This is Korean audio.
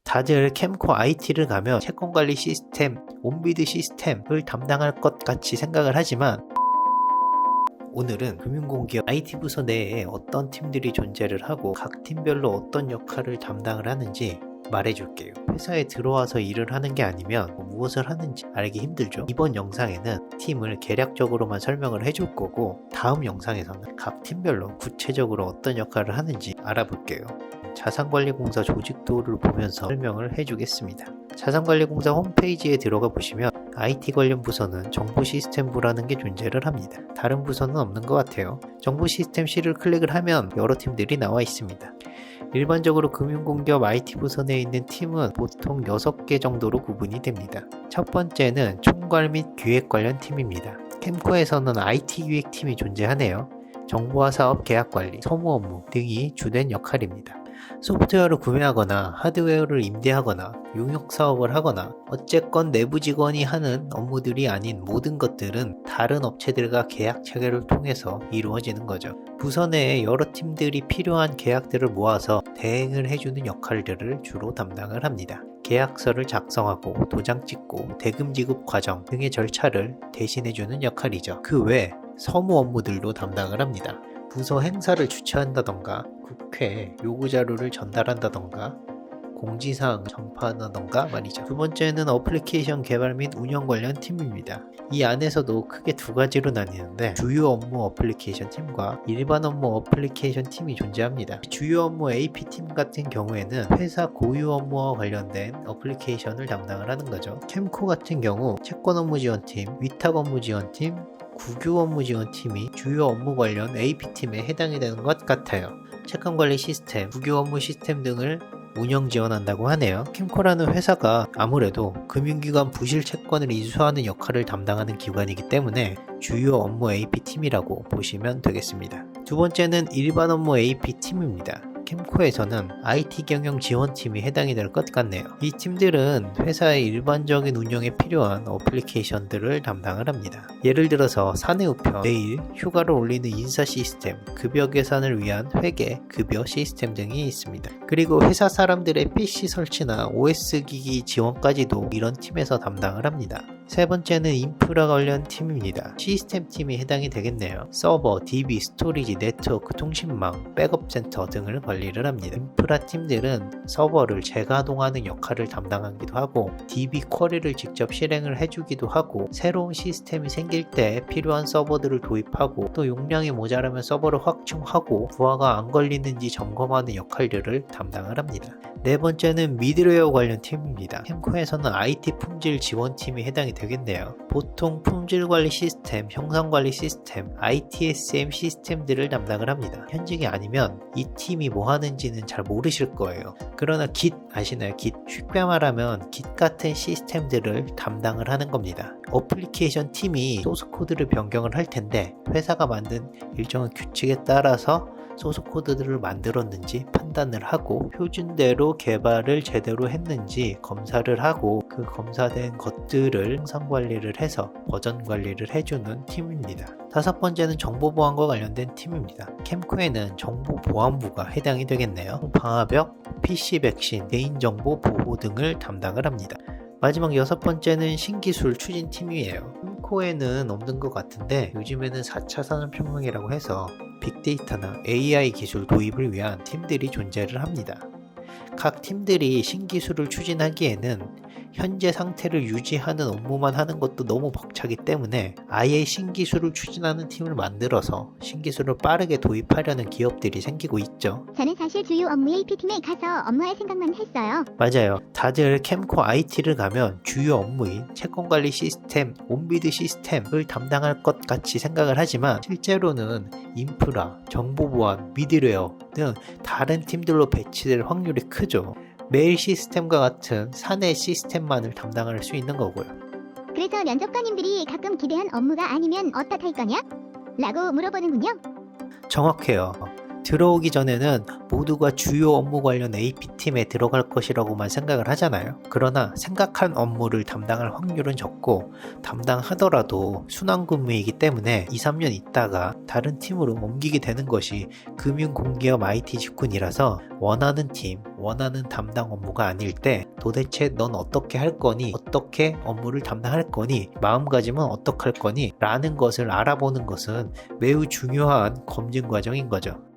다들 캠코 IT를 가면 채권관리 시스템, 온비드 시스템을 담당할 것 같이 생각을 하지만 오늘은 금융공기업 IT 부서 내에 어떤 팀들이 존재를 하고 각 팀별로 어떤 역할을 담당을 하는지 말해줄게요. 회사에 들어와서 일을 하는 게 아니면 무엇을 하는지 알기 힘들죠. 이번 영상에는 팀을 개략적으로만 설명을 해줄 거고 다음 영상에서는 각 팀별로 구체적으로 어떤 역할을 하는지 알아볼게요. 자산관리공사 조직도를 보면서 설명을 해주겠습니다. 자산관리공사 홈페이지에 들어가 보시면 IT 관련 부서는 정보시스템부라는 게 존재를 합니다. 다른 부서는 없는 것 같아요. 정보시스템C를 클릭을 하면 여러 팀들이 나와 있습니다. 일반적으로 금융공기업 IT 부서 내에 있는 팀은 보통 6개 정도로 구분이 됩니다. 첫 번째는 총괄 및 기획 관련 팀입니다. 캠코에서는 IT 기획팀이 존재하네요. 정보화 사업 계약 관리, 서무 업무 등이 주된 역할입니다. 소프트웨어를 구매하거나 하드웨어를 임대하거나 용역 사업을 하거나 어쨌건 내부 직원이 하는 업무들이 아닌 모든 것들은 다른 업체들과 계약 체결을 통해서 이루어지는 거죠. 부서 내에 여러 팀들이 필요한 계약들을 모아서 대행을 해주는 역할들을 주로 담당을 합니다. 계약서를 작성하고 도장 찍고 대금 지급 과정 등의 절차를 대신해주는 역할이죠. 그 외 서무 업무들도 담당을 합니다. 부서 행사를 주최한다던가 국회 요구자료를 전달한다던가 공지사항을 전파한다던가 말이죠. 두 번째는 어플리케이션 개발 및 운영 관련 팀입니다. 이 안에서도 크게 두 가지로 나뉘는데 주요 업무 어플리케이션 팀과 일반 업무 어플리케이션 팀이 존재합니다. 주요 업무 AP팀 같은 경우에는 회사 고유 업무와 관련된 어플리케이션을 담당을 하는 거죠. 캠코 같은 경우 채권 업무 지원팀, 위탁 업무 지원팀, 국유 업무 지원팀이 주요 업무 관련 AP팀에 해당이 되는 것 같아요. 채권관리 시스템, 국유 업무 시스템 등을 운영 지원한다고 하네요. 캠코라는 회사가 아무래도 금융기관 부실 채권을 인수하는 역할을 담당하는 기관이기 때문에 주요 업무 AP팀이라고 보시면 되겠습니다. 두 번째는 일반 업무 AP팀입니다. 캠코에서는 IT 경영 지원팀이 해당이 될 것 같네요. 이 팀들은 회사의 일반적인 운영에 필요한 어플리케이션들을 담당을 합니다. 예를 들어서 사내우편, 내일, 휴가를 올리는 인사 시스템, 급여 계산을 위한 회계, 급여 시스템 등이 있습니다. 그리고 회사 사람들의 PC 설치나 OS 기기 지원까지도 이런 팀에서 담당을 합니다. 세 번째는 인프라 관련 팀입니다. 시스템 팀이 해당이 되겠네요. 서버, DB, 스토리지, 네트워크, 통신망, 백업센터 등을 관리를 합니다. 인프라 팀들은 서버를 재가동하는 역할을 담당하기도 하고 DB 쿼리를 직접 실행을 해주기도 하고 새로운 시스템이 생길 때 필요한 서버들을 도입하고 또 용량이 모자라면 서버를 확충하고 부하가 안 걸리는지 점검하는 역할들을 담당을 합니다. 네 번째는 미드웨어 관련 팀입니다. 캠코에서는 IT 품질 지원팀이 해당이 되겠네요. 보통 품질관리 시스템, 형상관리 시스템, ITSM 시스템들을 담당을 합니다. 현직이 아니면 이 팀이 뭐 하는지는 잘 모르실 거예요. 그러나 Git 아시나요? Git. 쉽게 말하면 Git 같은 시스템들을 담당을 하는 겁니다. 어플리케이션 팀이 소스코드를 변경을 할 텐데 회사가 만든 일정한 규칙에 따라서 소스코드들을 만들었는지 판단을 하고 표준대로 개발을 제대로 했는지 검사를 하고 그 검사된 것들을 항상관리를 해서 버전 관리를 해주는 팀입니다. 다섯 번째는 정보보안과 관련된 팀입니다. 캠코에는 정보보안부가 해당이 되겠네요. 방화벽, PC 백신, 개인정보 보호 등을 담당을 합니다. 마지막 여섯 번째는 신기술 추진팀이에요. 캠코에는 없는 것 같은데 요즘에는 4차 산업혁명이라고 해서 빅데이터나 AI 기술 도입을 위한 팀들이 존재를 합니다. 각 팀들이 신기술을 추진하기에는 현재 상태를 유지하는 업무만 하는 것도 너무 벅차기 때문에 아예 신기술을 추진하는 팀을 만들어서 신기술을 빠르게 도입하려는 기업들이 생기고 있죠. 저는 사실 주요 업무 AP팀에 가서 업무할 생각만 했어요. 맞아요. 다들 캠코 IT를 가면 주요 업무인 채권관리 시스템, 온비드 시스템을 담당할 것 같이 생각을 하지만 실제로는 인프라, 정보보안, 미드웨어 등 다른 팀들로 배치될 확률이 크죠. 메일 시스템과 같은 사내 시스템만을 담당할 수 있는 거고요. 그래서 면접관님들이 가끔 기대한 업무가 아니면 어떡할 거냐? 라고 물어보는군요. 정확해요. 들어오기 전에는 모두가 주요 업무 관련 AP팀에 들어갈 것이라고만 생각을 하잖아요. 그러나 생각한 업무를 담당할 확률은 적고 담당하더라도 순환근무이기 때문에 2, 3년 있다가 다른 팀으로 옮기게 되는 것이 금융공기업 IT 직군이라서 원하는 팀, 원하는 담당 업무가 아닐 때 도대체 넌 어떻게 할 거니? 어떻게 업무를 담당할 거니? 마음가짐은 어떻게 할 거니? 라는 것을 알아보는 것은 매우 중요한 검증 과정인 거죠.